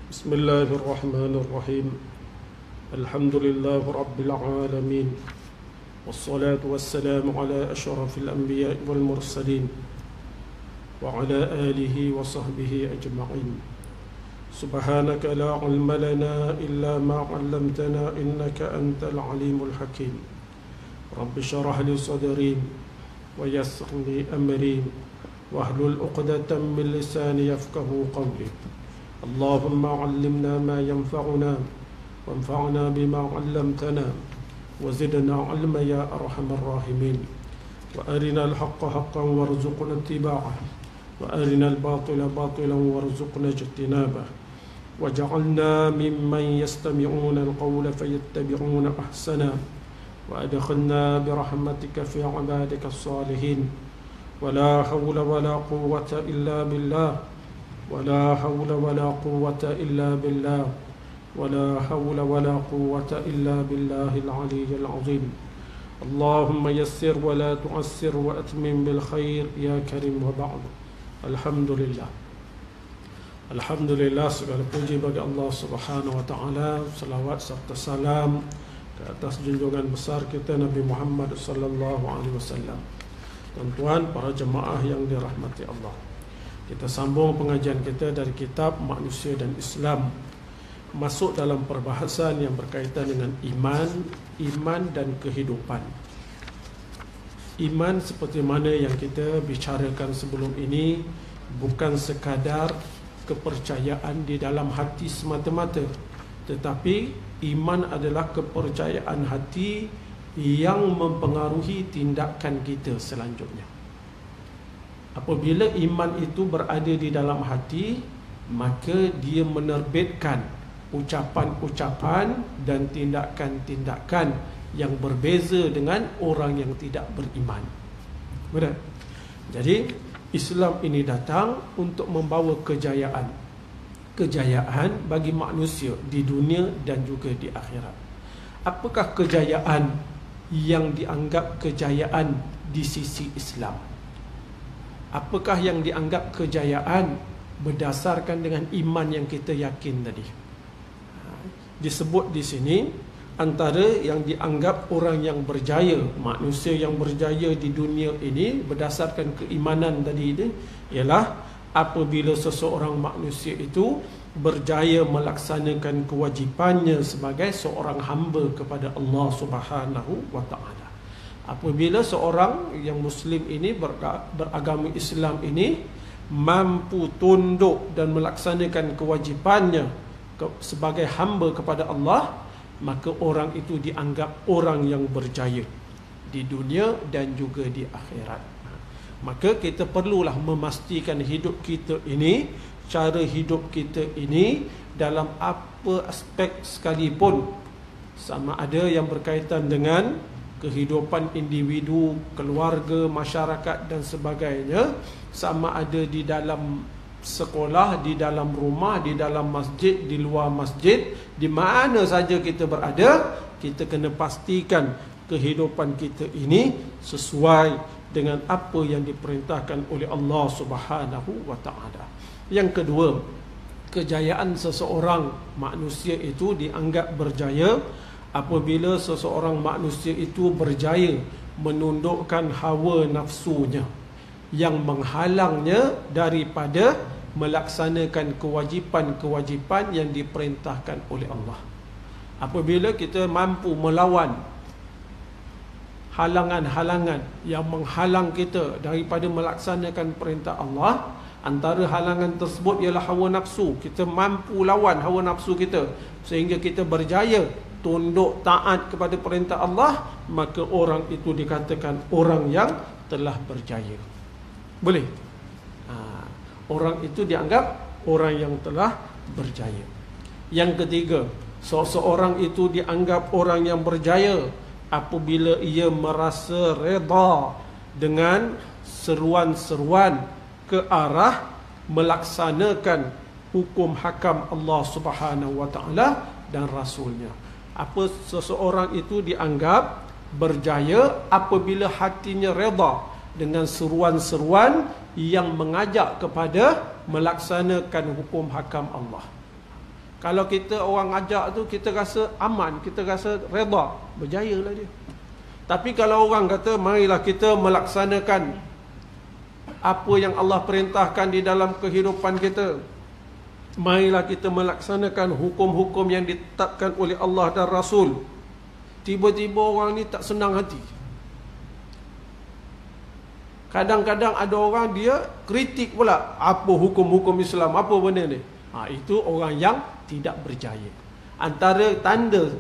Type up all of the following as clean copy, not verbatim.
بسم الله الرحمن الرحيم. الحمد لله رب العالمين، والصلاة والسلام على أشرف الأنبياء والمرسلين وعلى آله وصحبه أجمعين. سبحانك لا علم لنا إلا ما علمتنا إنك أنت العليم الحكيم. رب اشرح لي صدري ويسر لي أمري واحلل عقدة من لساني يفقه قولي. اللهم علمنا ما ينفعنا وانفعنا بما علمتنا وزدنا علما يا أرحم الراحمين. وأرنا الحق حقا وارزقنا اتباعه وأرنا الباطل باطلا وارزقنا اجتنابه وجعلنا ممن يستمعون القول فيتبعون أحسنا وأدخلنا برحمتك في عبادك الصالحين. ولا حول ولا قوة إلا بالله ولا حول ولا قوة إلا بالله ولا حول ولا قوة إلا بالله العلي العظيم. اللهم يسر ولا تعسر وأتمم بالخير يا كريم. وبعد. Alhamdulillah. Alhamdulillah, segala puji bagi Allah Subhanahu wa taala, selawat serta salam ke atas junjungan besar kita Nabi Muhammad sallallahu alaihi wasallam. Tuan-tuan, para jemaah yang dirahmati Allah, kita sambung pengajian kita dari kitab Manusia dan Islam, masuk dalam perbahasan yang berkaitan dengan iman dan kehidupan. Iman seperti mana yang kita bicarakan sebelum ini bukan sekadar kepercayaan di dalam hati semata-mata, tetapi iman adalah kepercayaan hati yang mempengaruhi tindakan kita selanjutnya. Apabila iman itu berada di dalam hati, maka dia menerbitkan ucapan-ucapan dan tindakan-tindakan yang berbeza dengan orang yang tidak beriman. Benar? Jadi Islam ini datang untuk membawa kejayaan bagi manusia di dunia dan juga di akhirat. Apakah kejayaan yang dianggap kejayaan di sisi Islam? Apakah yang dianggap kejayaan berdasarkan dengan iman yang kita yakin tadi? Disebut di sini antara yang dianggap orang yang berjaya, manusia yang berjaya di dunia ini berdasarkan keimanan tadi itu ialah apabila seseorang manusia itu berjaya melaksanakan kewajipannya sebagai seorang hamba kepada Allah Subhanahu wa taala. Apabila seorang yang muslim ini beragama Islam ini mampu tunduk dan melaksanakan kewajipannya sebagai hamba kepada Allah, maka orang itu dianggap orang yang berjaya di dunia dan juga di akhirat. Maka kita perlulah memastikan hidup kita ini, cara hidup kita ini dalam apa aspek sekalipun, sama ada yang berkaitan dengan kehidupan individu, keluarga, masyarakat dan sebagainya, sama ada di dalam sekolah, di dalam rumah, di dalam masjid, di luar masjid, di mana saja kita berada, kita kena pastikan kehidupan kita ini sesuai dengan apa yang diperintahkan oleh Allah Subhanahu wa taala. Yang kedua, kejayaan seseorang manusia itu dianggap berjaya apabila seseorang manusia itu berjaya menundukkan hawa nafsunya yang menghalangnya daripada melaksanakan kewajipan-kewajipan yang diperintahkan oleh Allah. Apabila kita mampu melawan halangan-halangan yang menghalang kita daripada melaksanakan perintah Allah, antara halangan tersebut ialah hawa nafsu. Kita mampu lawan hawa nafsu kita sehingga kita berjaya tunduk taat kepada perintah Allah, maka orang itu dikatakan orang yang telah berjaya. Boleh? Orang itu dianggap orang yang telah berjaya. Yang ketiga, seseorang itu dianggap orang yang berjaya apabila ia merasa redha dengan seruan-seruan ke arah melaksanakan hukum hakam Allah Subhanahu wa taala dan rasulnya. Apa seseorang itu dianggap berjaya apabila hatinya redha dengan seruan-seruan yang mengajak kepada melaksanakan hukum hakam Allah. Kalau kita orang ajak tu, kita rasa aman, kita rasa redha, berjayalah dia. Tapi kalau orang kata, marilah kita melaksanakan apa yang Allah perintahkan di dalam kehidupan kita, marilah kita melaksanakan hukum-hukum yang ditetapkan oleh Allah dan Rasul. Tiba-tiba orang ni tak senang hati. Kadang-kadang ada orang dia kritik pula, apa hukum-hukum Islam, apa benda ni. Itu orang yang tidak berjaya. Antara tanda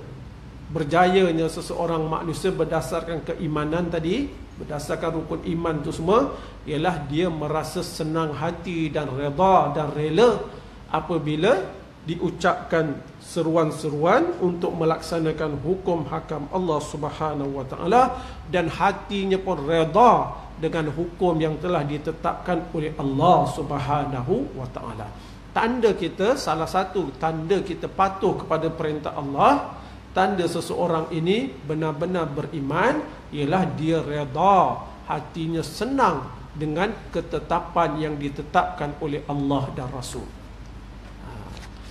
berjayanya seseorang manusia berdasarkan keimanan tadi, berdasarkan rukun iman tu semua, ialah dia merasa senang hati dan redha dan rela apabila diucapkan seruan-seruan untuk melaksanakan hukum hakam Allah Subhanahu wa taala, dan hatinya pun redha dengan hukum yang telah ditetapkan oleh Allah Subhanahu wa taala. Tanda kita, salah satu tanda kita patuh kepada perintah Allah, tanda seseorang ini benar-benar beriman, ialah dia redha, hatinya senang dengan ketetapan yang ditetapkan oleh Allah dan Rasul.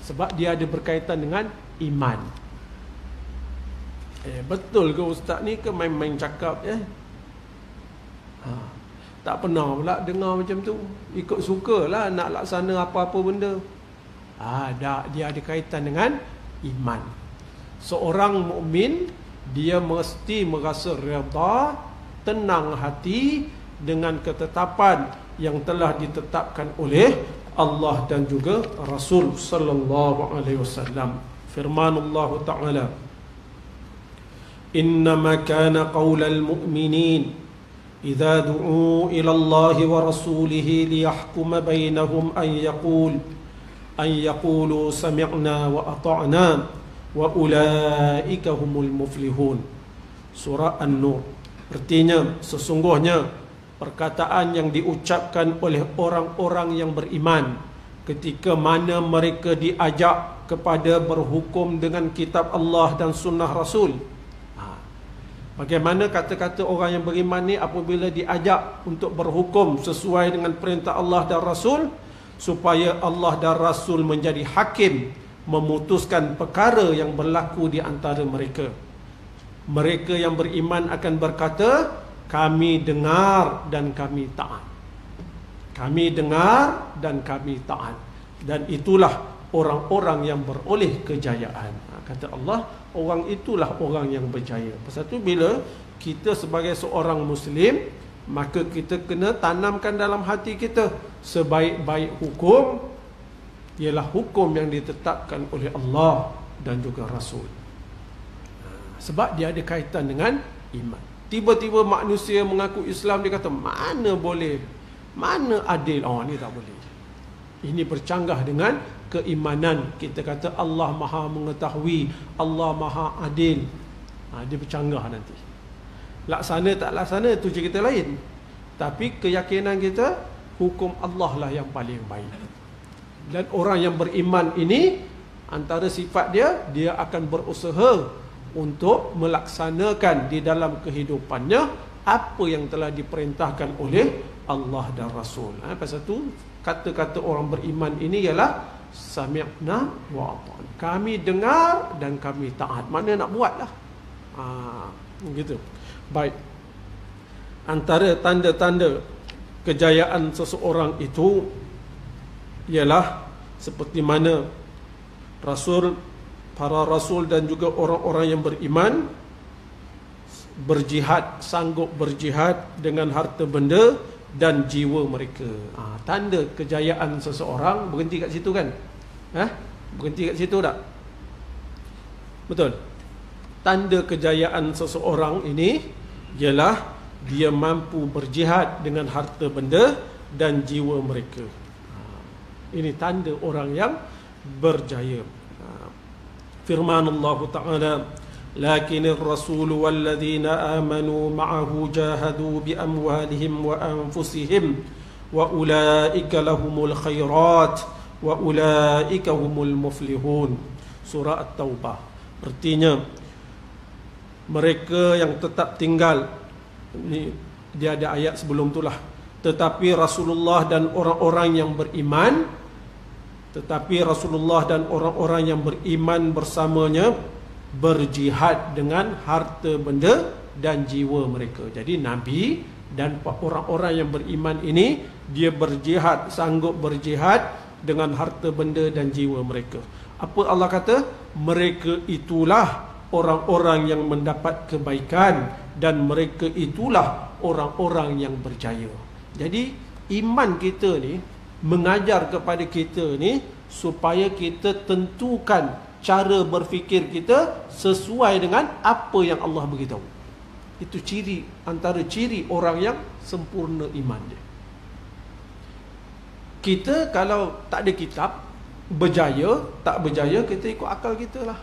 Sebab dia ada berkaitan dengan iman. Betul ke ustaz ni ke main-main cakap je? Tak pernah pula dengar macam tu. Ikut sukalah nak laksana apa-apa benda. Dia ada kaitan dengan iman. Seorang mukmin, dia mesti merasa redha, tenang hati dengan ketetapan yang telah ditetapkan oleh Allah dan juga Rasul sallallahu alaihi wasallam. Firman Allah Ta'ala, "Innama kana qaulal mu'minin idza du'u ila Allah wa rasulihi liyahkuma bainahum an yaqulu sami'na wa ata'na wa ulaika humul muflihun." Surah An-Nur. Artinya, sesungguhnya perkataan yang diucapkan oleh orang-orang yang beriman ketika mana mereka diajak kepada berhukum dengan kitab Allah dan sunnah Rasul. Bagaimana kata-kata orang yang beriman ni apabila diajak untuk berhukum sesuai dengan perintah Allah dan Rasul, supaya Allah dan Rasul menjadi hakim memutuskan perkara yang berlaku di antara mereka. Mereka yang beriman akan berkata, kami dengar dan kami taat. Kami dengar dan kami taat. Dan itulah orang-orang yang beroleh kejayaan. Kata Allah, orang itulah orang yang berjaya. Pasal tu bila kita sebagai seorang Muslim, maka kita kena tanamkan dalam hati kita, sebaik-baik hukum ialah hukum yang ditetapkan oleh Allah dan juga Rasul. Sebab dia ada kaitan dengan iman. Tiba-tiba manusia mengaku Islam, dia kata mana boleh, mana adil. Ni tak boleh. Ini bercanggah dengan keimanan. Kita kata Allah Maha mengetahui, Allah Maha adil. Dia bercanggah nanti. Laksana tak laksana itu cerita lain. Tapi keyakinan kita, hukum Allah lah yang paling baik. Dan orang yang beriman ini, antara sifat dia akan berusaha untuk melaksanakan di dalam kehidupannya apa yang telah diperintahkan oleh Allah dan Rasul. Pasal tu kata-kata orang beriman ini ialah sami'na wa ata'na. Kami dengar dan kami taat. Mana nak buatlah. Gitu. Baik. Antara tanda-tanda kejayaan seseorang itu ialah seperti mana para rasul dan juga orang-orang yang beriman berjihad, sanggup berjihad dengan harta benda dan jiwa mereka. Tanda kejayaan seseorang berhenti kat situ kan? Berhenti kat situ tak? Betul. Tanda kejayaan seseorang ini ialah dia mampu berjihad dengan harta benda dan jiwa mereka. Ini tanda orang yang berjaya. Firman Allah Ta'ala, "Lakinir rasul walladzina amanu ma'ahu jahadu bi amwalihim wa anfusihim wa ulaika lahumul khairat wa ulaika humul muflihun." Surah At-Taubah. Artinya mereka yang tetap tinggal, ini dia ada ayat sebelum itulah, tetapi Rasulullah dan orang-orang yang beriman Tetapi Rasulullah dan orang-orang yang beriman bersamanya berjihad dengan harta benda dan jiwa mereka. Jadi Nabi dan orang-orang yang beriman ini, dia berjihad, sanggup berjihad dengan harta benda dan jiwa mereka. Apa Allah kata? Mereka itulah orang-orang yang mendapat kebaikan dan mereka itulah orang-orang yang berjaya. Jadi iman kita ni mengajar kepada kita ni supaya kita tentukan cara berfikir kita sesuai dengan apa yang Allah beritahu. Itu ciri, antara ciri orang yang sempurna iman dia. Kita kalau tak ada kitab, berjaya, tak berjaya, kita ikut akal kita lah,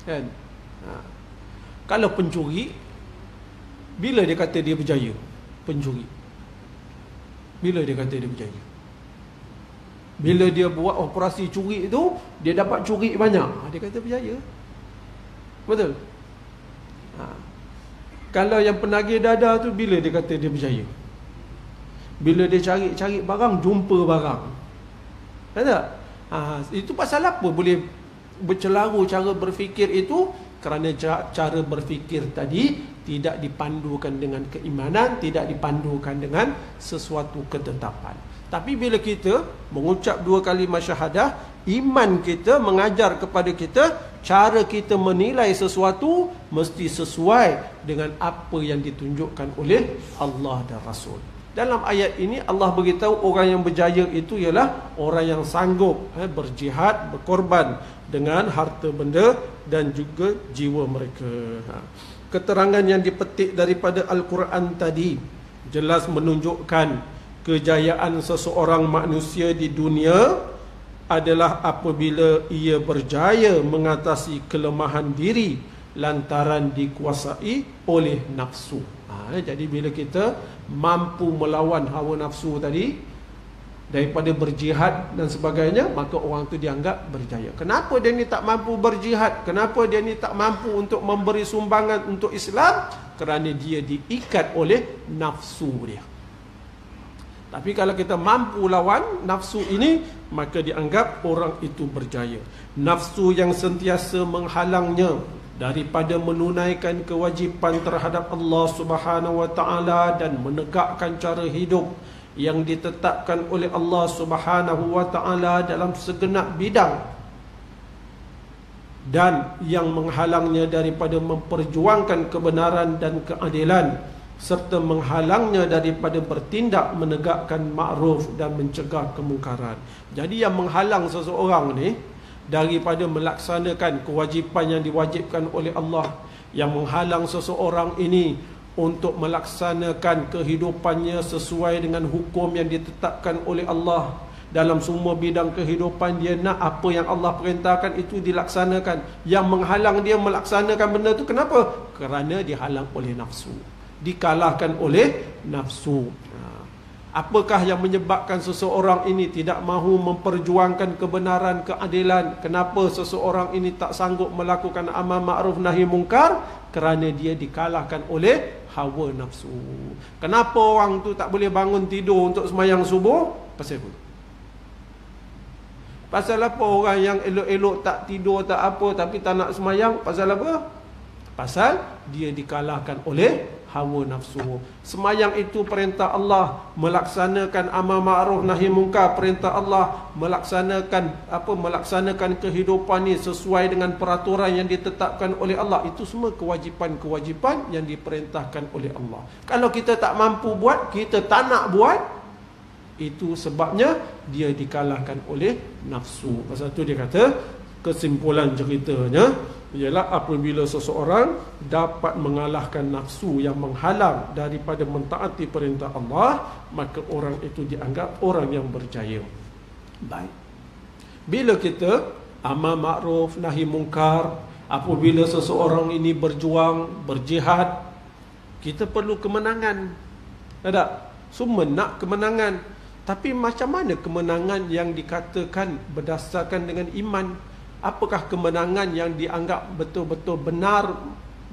kan? Kalau pencuri, bila dia kata dia berjaya? Pencuri, bila dia kata dia berjaya? Bila dia buat operasi curi itu, dia dapat curi banyak, dia kata berjaya. Betul? Kalau yang penagih dada tu, bila dia kata dia berjaya? Bila dia cari-cari barang, jumpa barang. Kan tak? Itu pasal apa boleh bercelaru cara berfikir itu? Kerana cara berfikir tadi tidak dipandukan dengan keimanan, tidak dipandukan dengan sesuatu ketetapan. Tapi bila kita mengucap 2 kalimah syahadah, iman kita mengajar kepada kita cara kita menilai sesuatu mesti sesuai dengan apa yang ditunjukkan oleh Allah dan Rasul. Dalam ayat ini Allah beritahu orang yang berjaya itu ialah orang yang sanggup berjihad, berkorban dengan harta benda dan juga jiwa mereka. Keterangan yang dipetik daripada Al-Quran tadi jelas menunjukkan kejayaan seseorang manusia di dunia adalah apabila ia berjaya mengatasi kelemahan diri lantaran dikuasai oleh nafsu. Jadi bila kita mampu melawan hawa nafsu tadi daripada berjihad dan sebagainya, maka orang tu dianggap berjaya. Kenapa dia ni tak mampu berjihad? Kenapa dia ni tak mampu untuk memberi sumbangan untuk Islam? Kerana dia diikat oleh nafsu dia. Tapi kalau kita mampu lawan nafsu ini, maka dianggap orang itu berjaya. Nafsu yang sentiasa menghalangnya daripada menunaikan kewajipan terhadap Allah Subhanahu wa taala dan menegakkan cara hidup yang ditetapkan oleh Allah Subhanahu wa taala dalam segenap bidang, dan yang menghalangnya daripada memperjuangkan kebenaran dan keadilan, serta menghalangnya daripada bertindak menegakkan makruf dan mencegah kemungkaran. Jadi yang menghalang seseorang ni daripada melaksanakan kewajipan yang diwajibkan oleh Allah, yang menghalang seseorang ini untuk melaksanakan kehidupannya sesuai dengan hukum yang ditetapkan oleh Allah dalam semua bidang kehidupan, dia nak apa yang Allah perintahkan itu dilaksanakan. Yang menghalang dia melaksanakan benda itu kenapa? Kerana dihalang oleh nafsu, dikalahkan oleh nafsu. Apakah yang menyebabkan seseorang ini tidak mahu memperjuangkan kebenaran, keadilan? Kenapa seseorang ini tak sanggup melakukan amal ma'ruf nahi mungkar? Kerana dia dikalahkan oleh hawa nafsu. Kenapa orang tu tak boleh bangun tidur untuk sembahyang subuh? Pasal apa? Pasal apa orang yang elok-elok tak tidur tak apa tapi tak nak sembahyang? Pasal apa? Pasal dia dikalahkan oleh hawa nafsu. Sembahyang itu perintah Allah, melaksanakan amal ma'ruf nahi mungkar perintah Allah, melaksanakan kehidupan ni sesuai dengan peraturan yang ditetapkan oleh Allah. Itu semua kewajipan-kewajipan yang diperintahkan oleh Allah. Kalau kita tak mampu buat, kita tak nak buat, itu sebabnya dia dikalahkan oleh nafsu. Pasal tu dia kata, kesimpulan ceritanya ialah apabila seseorang dapat mengalahkan nafsu yang menghalang daripada mentaati perintah Allah, maka orang itu dianggap orang yang berjaya. Baik. Bila kita amal ma'ruf nahi mungkar, apabila seseorang ini berjuang, berjihad, kita perlu kemenangan. Ada? Semua nak kemenangan. Tapi macam mana kemenangan yang dikatakan berdasarkan dengan iman? Apakah kemenangan yang dianggap betul-betul benar,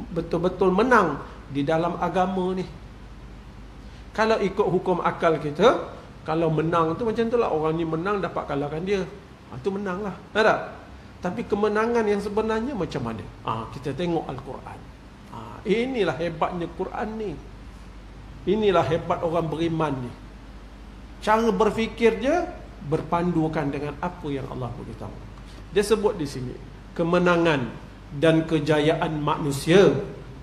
betul-betul menang di dalam agama ni? Kalau ikut hukum akal kita, Kalau menang tu macam tu lah, orang ni menang dapat kalahkan dia. Tu menang lah. Tak? Tapi kemenangan yang sebenarnya macam mana? Kita tengok Al-Quran. Inilah hebatnya Quran ni. Inilah hebat orang beriman ni. Cara berfikir dia berpandukan dengan apa yang Allah beritahu. Dia sebut di sini, kemenangan dan kejayaan manusia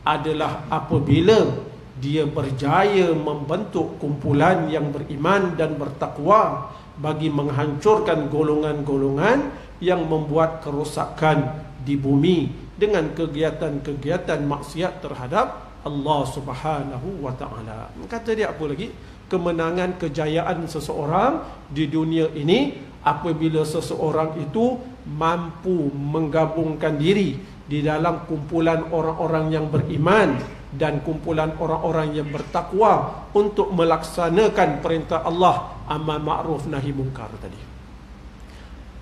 adalah apabila dia berjaya membentuk kumpulan yang beriman dan bertakwa bagi menghancurkan golongan-golongan yang membuat kerosakan di bumi dengan kegiatan-kegiatan maksiat terhadap Allah Subhanahu wa ta'ala. Kata dia apa lagi? Kemenangan kejayaan seseorang di dunia ini apabila seseorang itu mampu menggabungkan diri di dalam kumpulan orang-orang yang beriman dan kumpulan orang-orang yang bertakwa untuk melaksanakan perintah Allah, amar ma'ruf nahi munkar tadi.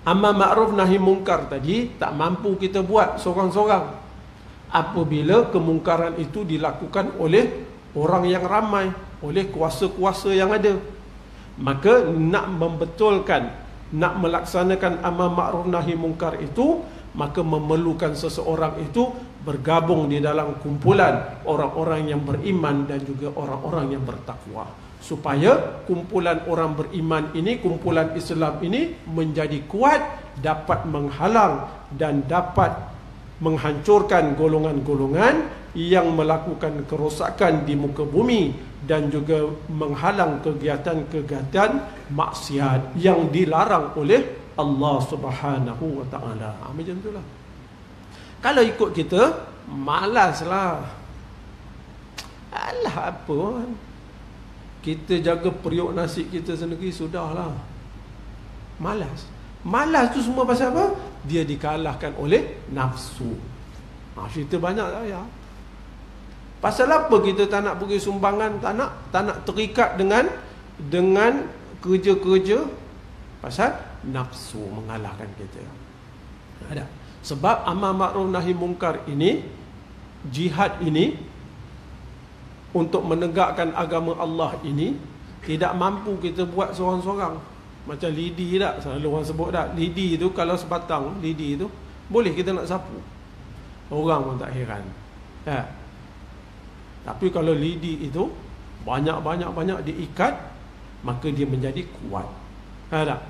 Amar ma'ruf nahi munkar tadi tak mampu kita buat seorang-seorang apabila kemungkaran itu dilakukan oleh orang yang ramai, oleh kuasa-kuasa yang ada. Maka nak membetulkan, nak melaksanakan amar ma'ruf nahi munkar itu, maka memerlukan seseorang itu bergabung di dalam kumpulan orang-orang yang beriman dan juga orang-orang yang bertakwa, supaya kumpulan orang beriman ini, kumpulan Islam ini menjadi kuat, dapat menghalang dan dapat menghancurkan golongan-golongan yang melakukan kerosakan di muka bumi dan juga menghalang kegiatan-kegiatan maksiat yang dilarang oleh Allah Subhanahu wa ta'ala. Macam itulah. Kalau ikut kita, malaslah. Alah apa kan? Kita jaga periuk nasi kita sendiri, sudahlah. Malas. Malas tu semua pasal apa? Dia dikalahkan oleh nafsu. Cerita banyak tak ya? Pasal apa kita tak nak pergi sumbangan, tak nak terikat dengan kerja-kerja? Pasal nafsu mengalahkan kita. Ada. Sebab amar ma'ruf nahi munkar ini, jihad ini, untuk menegakkan agama Allah ini, tidak mampu kita buat seorang-seorang. Macam lidi tak? Selalu orang sebut tak? Lidi tu kalau sebatang, lidi tu boleh kita nak sapu, orang pun tak heran. Tapi kalau lidi itu banyak-banyak diikat, maka dia menjadi kuat. Tak?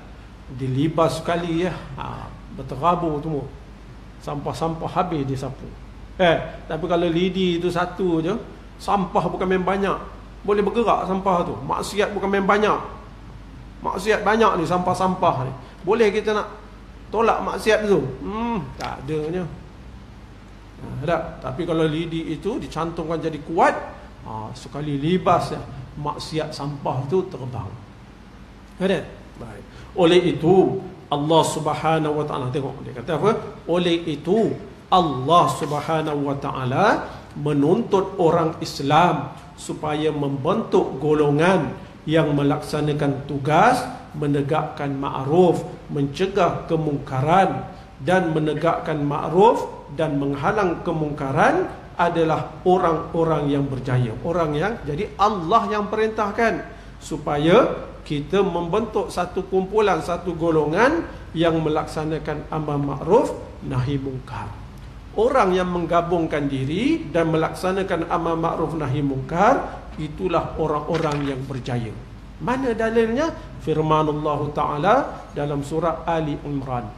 Dilibas sekali ya, berterabur semua, sampah-sampah habis disapu. Tapi kalau lidi itu satu je, sampah bukan main banyak, boleh bergerak sampah tu. Maksiat bukan main banyak, maksiat banyak ni, sampah-sampah ni. Boleh kita nak tolak maksiat tu? Tak adanya. Tak. Tapi kalau lidi itu dicantumkan jadi kuat, sekali libas ya, maksiat sampah tu terbang. Ada? Baik. Oleh itu Allah Subhanahu wa ta'ala, tengok dia kata apa? Oleh itu Allah Subhanahu wa ta'ala menuntut orang Islam supaya membentuk golongan yang melaksanakan tugas menegakkan ma'ruf, mencegah kemungkaran, dan menegakkan ma'ruf dan menghalang kemungkaran adalah orang-orang yang berjaya. Orang yang, jadi Allah yang perintahkan supaya kita membentuk satu kumpulan, satu golongan yang melaksanakan amar ma'ruf nahi munkar. Orang yang menggabungkan diri dan melaksanakan amar ma'ruf nahi munkar, itulah orang-orang yang berjaya. Mana dalilnya? Firmanullah Ta'ala dalam surah Ali Imran.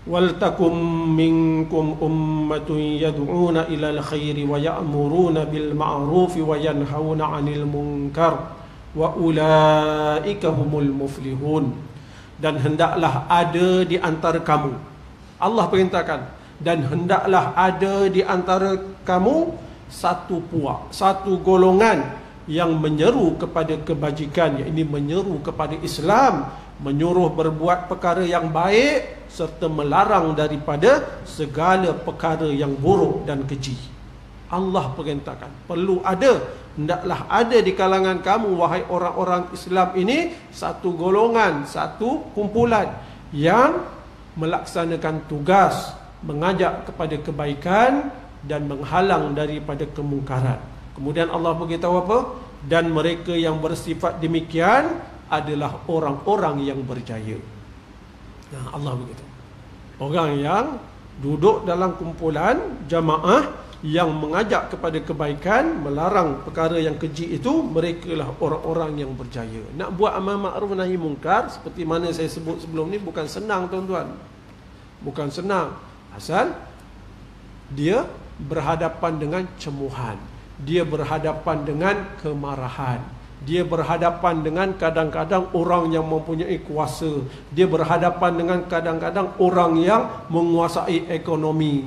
Waltakum minkum ummatun yad'una ilal khairi wa ya'muruna bil ma'rufi wa yanhauna 'anil munkar wa ulaika humul muflihun. Dan hendaklah ada di antara kamu, Allah perintahkan, dan hendaklah ada di antara kamu satu puak, satu golongan yang menyeru kepada kebajikan, iaitu menyeru kepada Islam, menyuruh berbuat perkara yang baik serta melarang daripada segala perkara yang buruk dan keji. Allah perintahkan, perlu ada, hendaklah ada di kalangan kamu wahai orang-orang Islam ini satu golongan, satu kumpulan yang melaksanakan tugas mengajak kepada kebaikan dan menghalang daripada kemungkaran. Kemudian Allah beritahu apa? dan mereka yang bersifat demikian adalah orang-orang yang berjaya. Nah, Allah begitu. Orang yang duduk dalam kumpulan jamaah yang mengajak kepada kebaikan, melarang perkara yang keji itu, merekalah orang-orang yang berjaya. Nak buat amal ma'ruf nahi mungkar seperti mana saya sebut sebelum ni bukan senang tuan-tuan. Bukan senang. Asal dia berhadapan dengan cemuhan, dia berhadapan dengan kemarahan, dia berhadapan dengan kadang-kadang orang yang mempunyai kuasa, dia berhadapan dengan kadang-kadang orang yang menguasai ekonomi.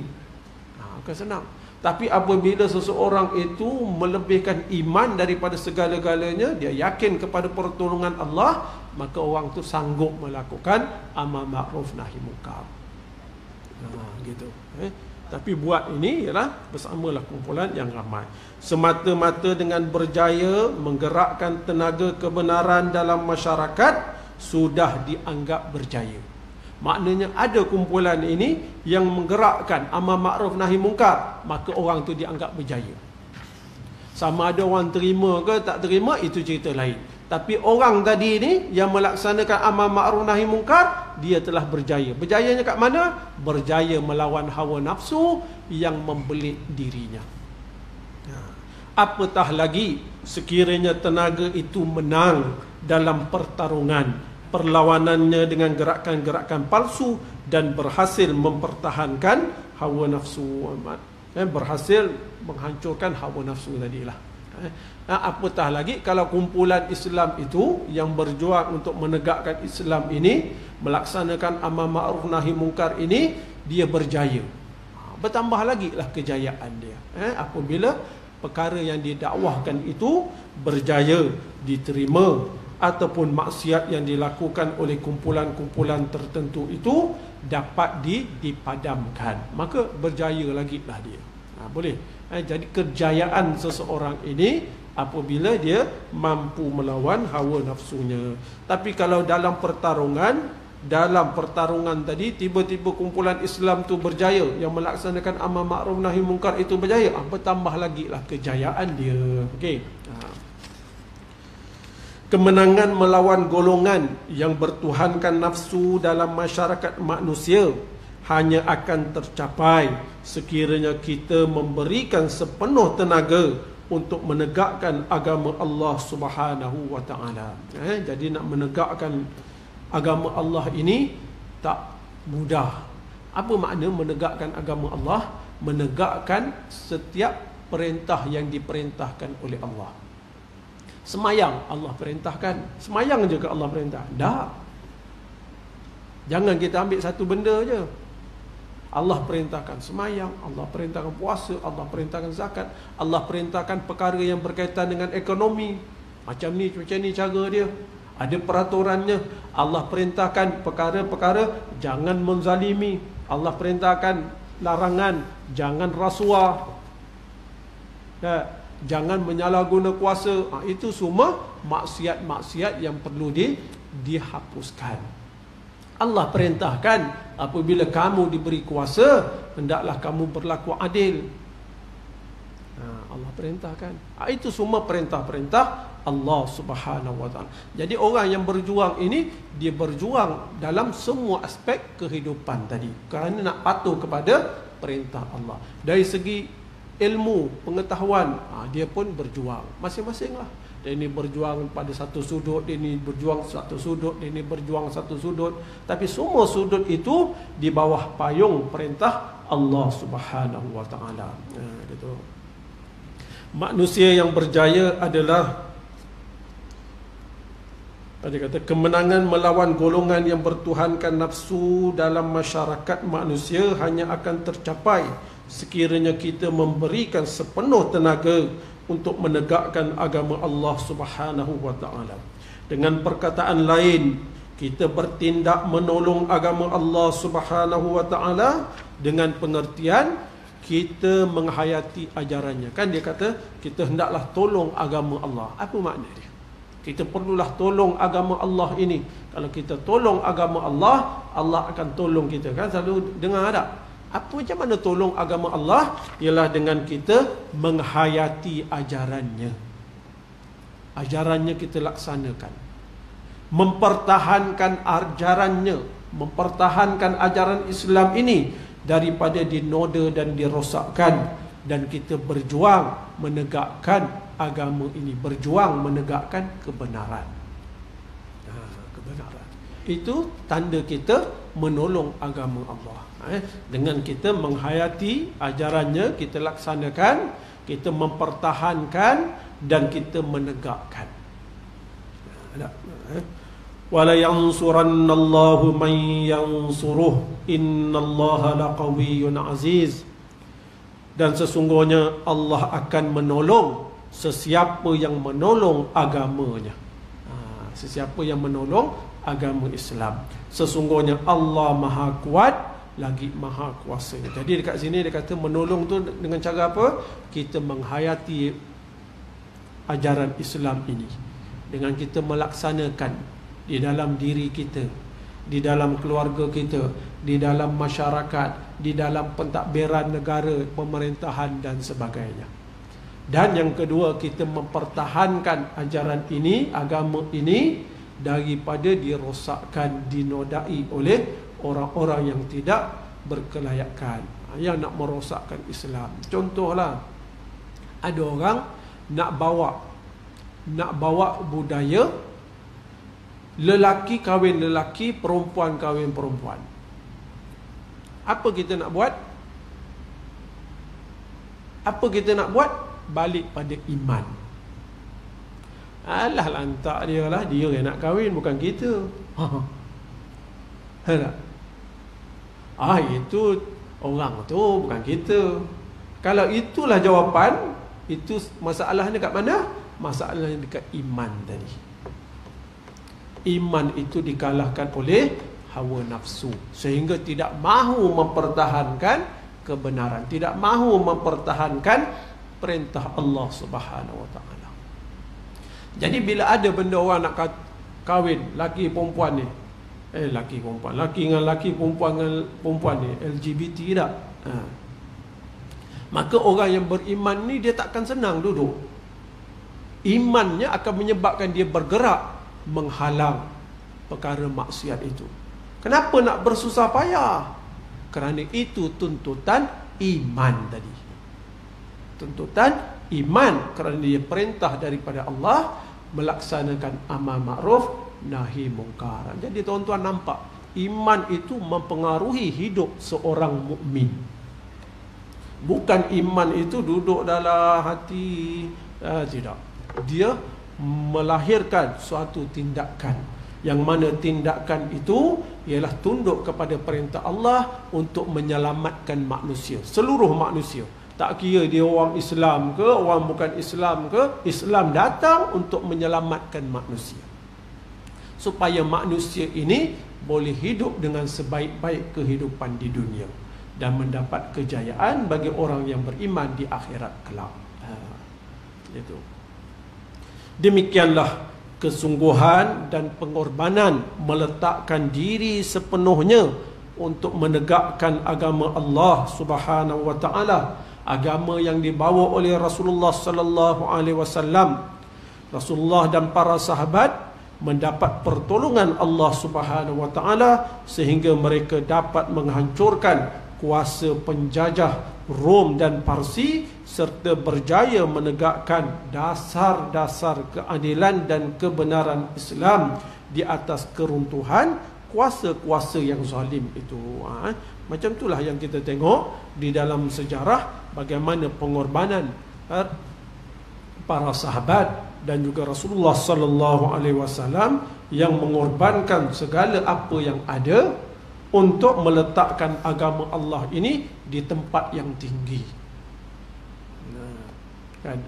Bukan senang. Tapi apabila seseorang itu melebihkan iman daripada segala-galanya, dia yakin kepada pertolongan Allah, maka orang itu sanggup melakukan amal ma'ruf nahi munkar. Gitu. Tapi buat ini ialah bersamalah kumpulan yang ramai. Semata-mata dengan berjaya menggerakkan tenaga kebenaran dalam masyarakat, sudah dianggap berjaya. Maknanya ada kumpulan ini yang menggerakkan amal ma'ruf nahi mungkar, maka orang tu dianggap berjaya. Sama ada orang terima ke tak terima, itu cerita lain. Tapi orang tadi ni yang melaksanakan amal ma'ruf nahi mungkar, dia telah berjaya. Berjayanya kat mana? Berjaya melawan hawa nafsu yang membelit dirinya. Apatah lagi sekiranya tenaga itu menang dalam pertarungan, perlawanannya dengan gerakan-gerakan palsu, dan berhasil mempertahankan hawa nafsu, berhasil menghancurkan hawa nafsu tadilah. Apatah lagi kalau kumpulan Islam itu yang berjuang untuk menegakkan Islam ini, melaksanakan amal ma'ruf nahi mungkar ini, dia berjaya. Bertambah lagi lah kejayaan dia. Apabila perkara yang didakwahkan itu berjaya diterima, ataupun maksiat yang dilakukan oleh kumpulan-kumpulan tertentu itu dapat dipadamkan, maka berjaya lagi lah dia. Boleh. Jadi kejayaan seseorang ini apabila dia mampu melawan hawa nafsunya. Tapi kalau dalam pertarungan tadi tiba-tiba kumpulan Islam tu berjaya, yang melaksanakan amal ma'ruf nahi mungkar itu berjaya, bertambah lagi lah kejayaan dia. Okey. Kemenangan melawan golongan yang bertuhankan nafsu dalam masyarakat manusia hanya akan tercapai sekiranya kita memberikan sepenuh tenaga untuk menegakkan agama Allah Subhanahu wa taala. Jadi nak menegakkan agama Allah ini tak mudah. Apa makna menegakkan agama Allah? Menegakkan setiap perintah yang diperintahkan oleh Allah. Semayang Allah perintahkan, semayang juga Allah perintah. Tak. Jangan kita ambil satu benda je. Allah perintahkan semayang, Allah perintahkan puasa, Allah perintahkan zakat, Allah perintahkan perkara yang berkaitan dengan ekonomi. Macam ni cara dia. Ada peraturannya. Allah perintahkan perkara-perkara jangan menzalimi. Allah perintahkan larangan jangan rasuah. Jangan menyalahguna kuasa. Itu semua maksiat-maksiat yang perlu dihapuskan. Allah perintahkan apabila kamu diberi kuasa, hendaklah kamu berlaku adil. Allah perintahkan. Itu semua perintah-perintah Allah Subhanahu wa taala. Jadi orang yang berjuang ini, dia berjuang dalam semua aspek kehidupan tadi, kerana nak patuh kepada perintah Allah. Dari segi ilmu, pengetahuan, dia pun berjuang masing-masing lah. Dia ini berjuang pada satu sudut, dia ini berjuang satu sudut, dia ini berjuang satu sudut. Tapi semua sudut itu di bawah payung perintah Allah Subhanahu wa taala. Gitu. Manusia yang berjaya adalah, tadi kata, kemenangan melawan golongan yang bertuhankan nafsu dalam masyarakat manusia hanya akan tercapai sekiranya kita memberikan sepenuh tenaga untuk menegakkan agama Allah Subhanahu wa taala. Dengan perkataan lain, kita bertindak menolong agama Allah Subhanahu wa taala dengan pengertian kita menghayati ajarannya. Kan dia kata kita hendaklah tolong agama Allah. Apa makna dia? Kita perlulah tolong agama Allah ini. Kalau kita tolong agama Allah, Allah akan tolong kita. Kan selalu dengar tak? Apa macam mana tolong agama Allah? Ialah dengan kita menghayati ajarannya. ajarannya kita laksanakan, mempertahankan ajarannya, mempertahankan ajaran Islam ini daripada dinoda dan dirosakkan, dan kita berjuang menegakkan agama ini, berjuang menegakkan kebenaran. Kebenaran itu tanda kita menolong agama Allah. Dengan kita menghayati ajarannya, kita laksanakan, kita mempertahankan dan kita menegakkan. Wala yansurannallahu man yansuruh innallaha laqawiyyun aziz. Dan sesungguhnya Allah akan menolong sesiapa yang menolong agamanya. Sesiapa yang menolong agama Islam. Sesungguhnya Allah Maha Kuat lagi Maha Kuasa. Jadi dekat sini dia kata menolong tu dengan cara apa? Kita menghayati ajaran Islam ini dengan kita melaksanakan di dalam diri kita, di dalam keluarga kita, di dalam masyarakat, di dalam pentadbiran negara, pemerintahan dan sebagainya. Dan yang kedua, kita mempertahankan ajaran ini, agama ini daripada dirosakkan, dinodai oleh orang-orang yang tidak berkelayakan, yang nak merosakkan Islam. Contohlah, ada orang nak bawa budaya lelaki kahwin lelaki, perempuan kahwin perempuan. Apa kita nak buat? Apa kita nak buat? Balik pada iman. Alah, lantak dia lah, dia yang nak kahwin, bukan kita. Itu orang tu, bukan kita. Kalau itulah jawapan, itu masalahnya kat mana? Masalahnya dekat iman tadi. Iman itu dikalahkan oleh hawa nafsu, sehingga tidak mahu mempertahankan kebenaran, tidak mahu mempertahankan perintah Allah Subhanahu wa taala. Jadi bila ada benda orang nak kahwin laki perempuan ni, laki perempuan, laki dengan laki, perempuan dengan perempuan ni, LGBT tak? Maka orang yang beriman ni dia takkan senang duduk. Imannya akan menyebabkan dia bergerak menghalang perkara maksiat itu. Kenapa nak bersusah payah? Kerana itu tuntutan iman tadi. Tuntutan iman, kerana dia perintah daripada Allah melaksanakan amar makruf nahi mungkar. Jadi tuan-tuan nampak, iman itu mempengaruhi hidup seorang mukmin. Bukan iman itu duduk dalam hati, tidak. Dia melahirkan suatu tindakan, yang mana tindakan itu ialah tunduk kepada perintah Allah untuk menyelamatkan manusia, seluruh manusia. Tak kira dia orang Islam ke, orang bukan Islam ke, Islam datang untuk menyelamatkan manusia, supaya manusia ini boleh hidup dengan sebaik-baik kehidupan di dunia dan mendapat kejayaan bagi orang yang beriman di akhirat kelak. Itu. Demikianlah kesungguhan dan pengorbanan meletakkan diri sepenuhnya untuk menegakkan agama Allah Subhanahu wa taala, agama yang dibawa oleh Rasulullah sallallahu alaihi wasallam. Rasulullah dan para sahabat mendapat pertolongan Allah Subhanahu wa taala sehingga mereka dapat menghancurkan kuasa penjajah Rom dan Parsi serta berjaya menegakkan dasar-dasar keadilan dan kebenaran Islam di atas keruntuhan kuasa-kuasa yang zalim itu. Macam itulah yang kita tengok di dalam sejarah, bagaimana pengorbanan para sahabat dan juga Rasulullah sallallahu alaihi wasallam yang mengorbankan segala apa yang ada untuk meletakkan agama Allah ini di tempat yang tinggi. Kan?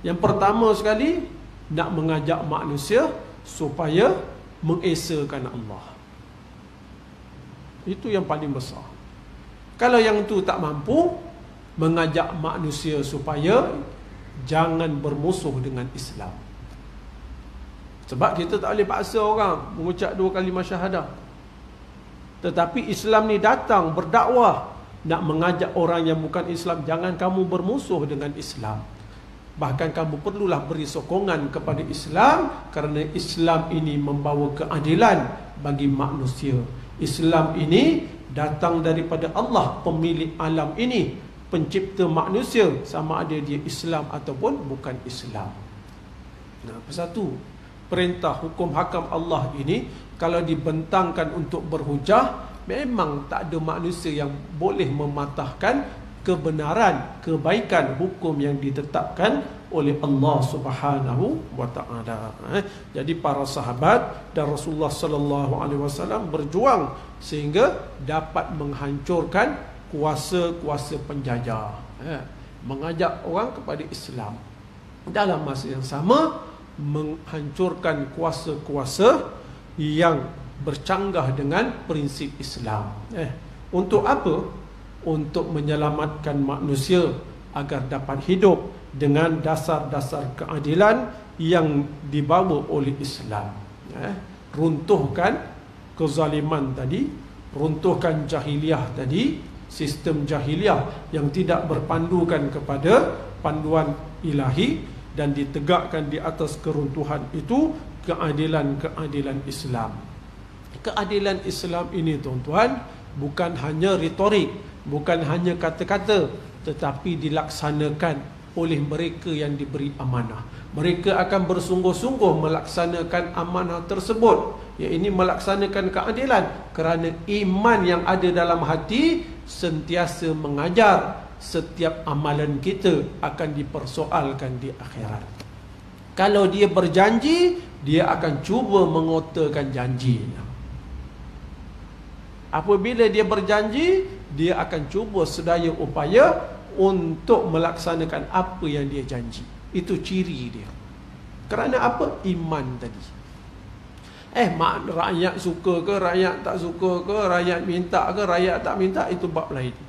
Yang pertama sekali, nak mengajak manusia supaya mengesakan Allah. Itu yang paling besar. Kalau yang itu tak mampu, mengajak manusia supaya jangan bermusuh dengan Islam. Sebab kita tak boleh paksa orang mengucap 2 kalimah syahadah. Tetapi Islam ni datang berdakwah, nak mengajak orang yang bukan Islam, jangan kamu bermusuh dengan Islam. Bahkan kamu perlulah beri sokongan kepada Islam, kerana Islam ini membawa keadilan bagi manusia. Islam ini datang daripada Allah, pemilik alam ini, pencipta manusia, sama ada dia Islam ataupun bukan Islam. Nah, satu, perintah hukum hakam Allah ini kalau dibentangkan untuk berhujah, memang tak ada manusia yang boleh mematahkan kebenaran, kebaikan hukum yang ditetapkan oleh Allah Subhanahu wa taala. Jadi para sahabat dan Rasulullah sallallahu alaihi wasallam berjuang sehingga dapat menghancurkan kuasa-kuasa penjajah, mengajak orang kepada Islam. Dalam masa yang sama menghancurkan kuasa-kuasa yang bercanggah dengan prinsip Islam. Untuk apa? Untuk menyelamatkan manusia agar dapat hidup dengan dasar-dasar keadilan yang dibawa oleh Islam. Runtuhkan kezaliman tadi, runtuhkan jahiliah tadi, sistem jahiliah yang tidak berpandukan kepada panduan ilahi, dan ditegakkan di atas keruntuhan itu keadilan-keadilan Islam. Keadilan Islam ini, tuan-tuan, bukan hanya retorik, bukan hanya kata-kata, tetapi dilaksanakan oleh mereka yang diberi amanah. Mereka akan bersungguh-sungguh melaksanakan amanah tersebut, iaitu melaksanakan keadilan, kerana iman yang ada dalam hati sentiasa mengajar setiap amalan kita akan dipersoalkan di akhirat. Kalau dia berjanji, dia akan cuba mengotakan janjinya. Apabila dia berjanji, dia akan cuba sedaya upaya untuk melaksanakan apa yang dia janji. Itu ciri dia. Kerana apa? Iman tadi. Rakyat suka ke, rakyat tak suka ke, rakyat minta ke, rakyat tak minta, itu bab lain.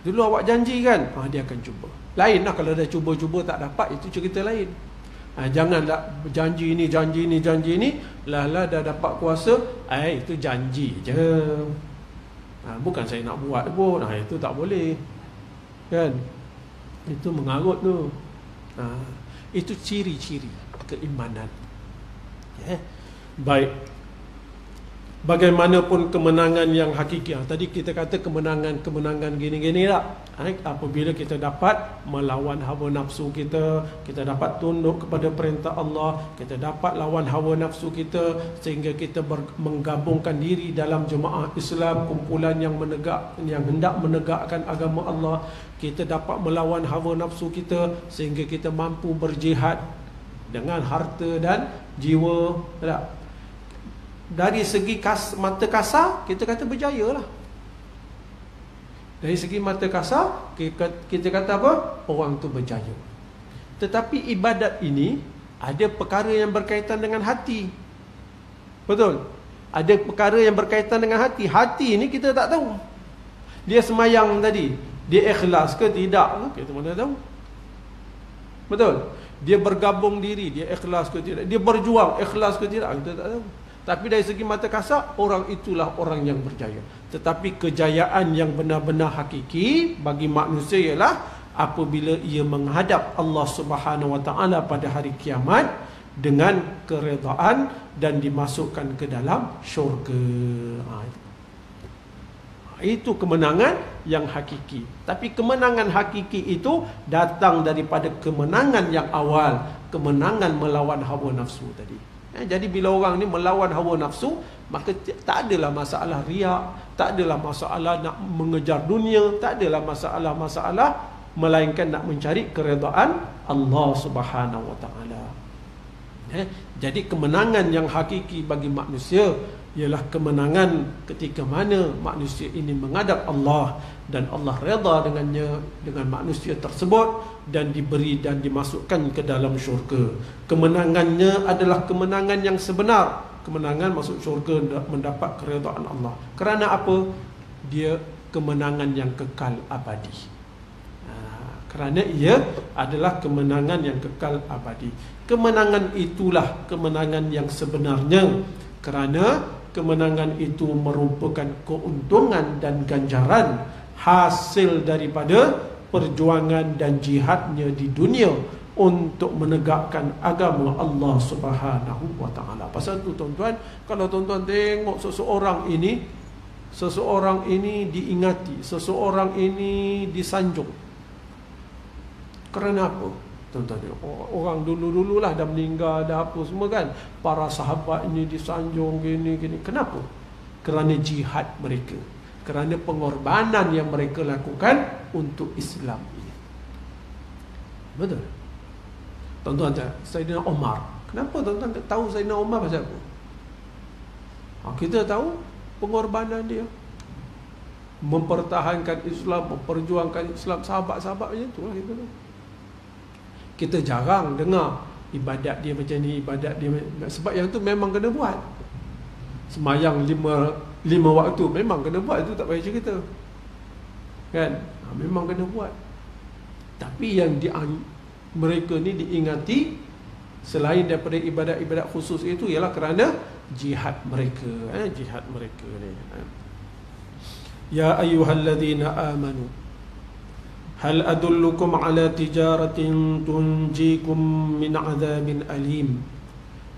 Dulu awak janji kan, dia akan cuba. Lain lah kalau dah cuba-cuba tak dapat, itu cerita lain. Janganlah janji ni, janji ni, janji ni, lah dah dapat kuasa, itu janji je. Bukan saya nak buat pun, itu tak boleh, kan? Itu mengarut tu. Itu ciri-ciri keimanan. Baik. Bagaimanapun kemenangan yang hakiki, tadi kita kata kemenangan gini-gini tak? Apabila kita dapat melawan hawa nafsu kita, kita dapat tunduk kepada perintah Allah, kita dapat lawan hawa nafsu kita sehingga kita menggabungkan diri dalam jemaah Islam, kumpulan yang hendak menegakkan agama Allah. Kita dapat melawan hawa nafsu kita sehingga kita mampu berjihad dengan harta dan jiwa, tak? Dari segi mata kasar, kita kata berjaya lah. Dari segi mata kasar, kita kata apa? Orang tu berjaya. Tetapi ibadat ini ada perkara yang berkaitan dengan hati. Betul? Ada perkara yang berkaitan dengan hati. Hati ini kita tak tahu. Dia semayang tadi, dia ikhlas ke tidak ke, kita mana tahu. Betul? Dia bergabung diri, dia ikhlas ke tidak. Dia berjuang, ikhlas ke tidak, kita tak tahu. Tapi dari segi mata kasar, orang itulah orang yang berjaya. Tetapi kejayaan yang benar-benar hakiki bagi manusia ialah apabila ia menghadap Allah Subhanahu Wa Taala pada hari kiamat dengan keredaan dan dimasukkan ke dalam syurga. Itu kemenangan yang hakiki. Tapi kemenangan hakiki itu datang daripada kemenangan yang awal, kemenangan melawan hawa nafsu tadi. Jadi bila orang ni melawan hawa nafsu, maka tak adalah masalah riak, tak adalah masalah nak mengejar dunia, tak adalah masalah melainkan nak mencari keredaan Allah Subhanahu Wa Taala. Jadi kemenangan yang hakiki bagi manusia ialah kemenangan ketika mana manusia ini menghadap Allah dan Allah redha dengannya, dengan manusia tersebut, dan diberi dan dimasukkan ke dalam syurga. Kemenangannya adalah kemenangan yang sebenar. Kemenangan masuk syurga, mendapat keredaan Allah. Kerana apa? Dia kemenangan yang kekal abadi. Kerana ia adalah kemenangan yang kekal abadi. Kemenangan itulah kemenangan yang sebenarnya, kerana kemenangan itu merupakan keuntungan dan ganjaran hasil daripada perjuangan dan jihadnya di dunia untuk menegakkan agama Allah Subhanahu wa taala. Pasal tu tuan-tuan, kalau tuan-tuan tengok seseorang ini diingati, seseorang ini disanjung. Kerana apa? Tuan-tuan, orang dulu-dululah dah meninggal, dah apa semua kan. Para sahabat ini disanjung gini. Kenapa? Kerana jihad mereka, kerana pengorbanan yang mereka lakukan untuk Islam ini. Betul? Tuan-tuan, Saidina Umar. Kenapa tuan-tuan tahu Saidina Umar pasal apa? Kita tahu pengorbanan dia, mempertahankan Islam, memperjuangkan Islam. Sahabat-sahabat macam tu lah kita tahu. Kita jarang dengar ibadat dia macam ni, ibadat dia sebab yang tu memang kena buat. Semayang lima waktu memang kena buat, itu tak payah cerita kan, memang kena buat. Tapi yang mereka ni diingati selain daripada ibadat-ibadat khusus itu ialah kerana jihad mereka, jihad mereka ni. Ya ayyuhalladzina amanu hal adullukum ala tijaratin tunjikum min azabin alim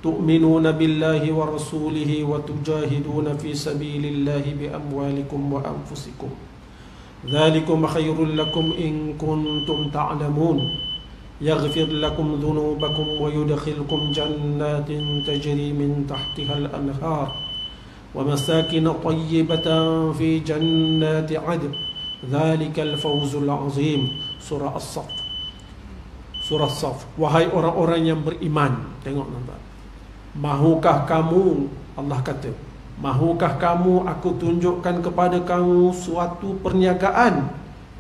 tu'minuna billahi wa rasulihi wa tujahiduna fi sabilillahi bi amwalikum wa anfusikum dzalikum khairul lakum in kuntum ta'lamun yaghfir lakum dhunubakum wa yudkhilkum jannatin tajri min tahtiha al-anhar wa masakin tayyibatan fi jannati 'adn Dzalikal fawzul azim. Surah As-Saff. Surah As-Saff. Wahai orang-orang yang beriman, tengok nampak. Mahukah kamu, Allah kata, mahukah kamu aku tunjukkan kepada kamu suatu perniagaan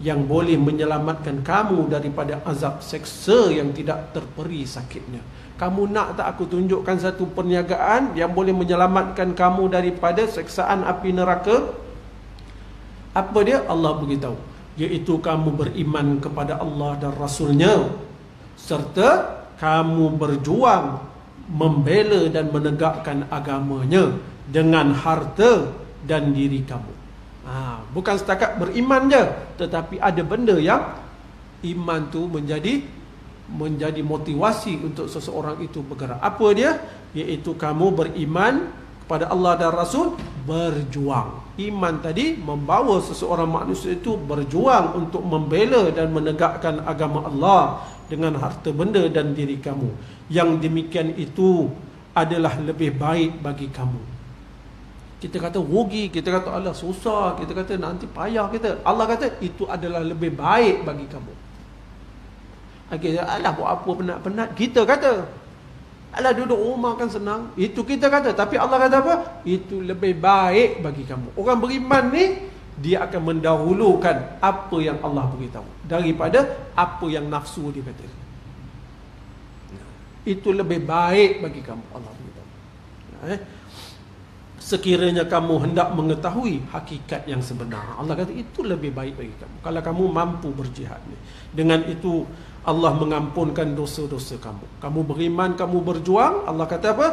yang boleh menyelamatkan kamu daripada azab seksa yang tidak terperi sakitnya. Kamu nak tak aku tunjukkan satu perniagaan yang boleh menyelamatkan kamu daripada seksaan api neraka? Apa dia? Allah beritahu, iaitu kamu beriman kepada Allah dan Rasulnya, serta kamu berjuang membela dan menegakkan agamanya dengan harta dan diri kamu. Bukan setakat beriman je, tetapi ada benda yang iman tu menjadi motivasi untuk seseorang itu bergerak. Apa dia? Iaitu kamu beriman kepada Allah dan Rasul, berjuang. Iman tadi membawa seseorang manusia itu berjuang untuk membela dan menegakkan agama Allah dengan harta benda dan diri kamu. Yang demikian itu adalah lebih baik bagi kamu. Kita kata rugi, kita kata Allah susah, kita kata nanti payah kita. Allah kata itu adalah lebih baik bagi kamu. Kita alah buat apa penat-penat, kita kata. Alah duduk rumah kan senang, itu kita kata. Tapi Allah kata apa? Itu lebih baik bagi kamu. Orang beriman ni, dia akan mendahulukan apa yang Allah beritahu daripada apa yang nafsu dia kata. Itu lebih baik bagi kamu, Allah beritahu. Sekiranya kamu hendak mengetahui hakikat yang sebenar, Allah kata itu lebih baik bagi kamu kalau kamu mampu berjihad ni. Dengan itu Allah mengampunkan dosa-dosa kamu. Kamu beriman, kamu berjuang, Allah kata apa?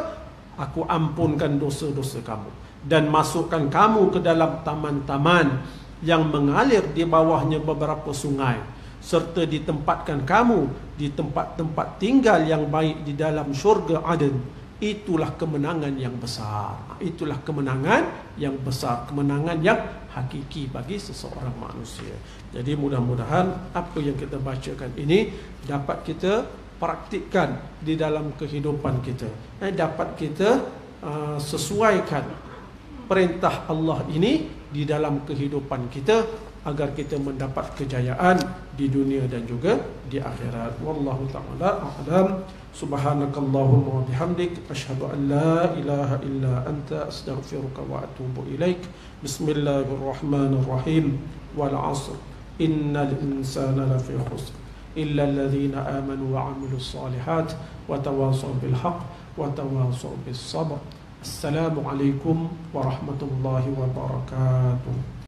Aku ampunkan dosa-dosa kamu dan masukkan kamu ke dalam taman-taman yang mengalir di bawahnya beberapa sungai, serta ditempatkan kamu di tempat-tempat tinggal yang baik di dalam syurga Aden. Itulah kemenangan yang besar. Itulah kemenangan yang besar, kemenangan yang hakiki bagi seseorang manusia. Jadi mudah-mudahan apa yang kita bacakan ini dapat kita praktikkan di dalam kehidupan kita. Dapat kita sesuaikan perintah Allah ini di dalam kehidupan kita agar kita mendapat kejayaan di dunia dan juga di akhirat. Wallahu ta'ala a'lam. Subhanakallahumma wa bihamdik asyhadu an la ilaha illa anta astaghfiruka wa atubu ilaik. Bismillahirrahmanirrahim. Wal 'asr innal insana lafi khusr illa alladhina amanu wa 'amilus solihat wa tawasaw bil haqq wa tawasaw bis sabr. Assalamualaikum warahmatullahi wabarakatuh.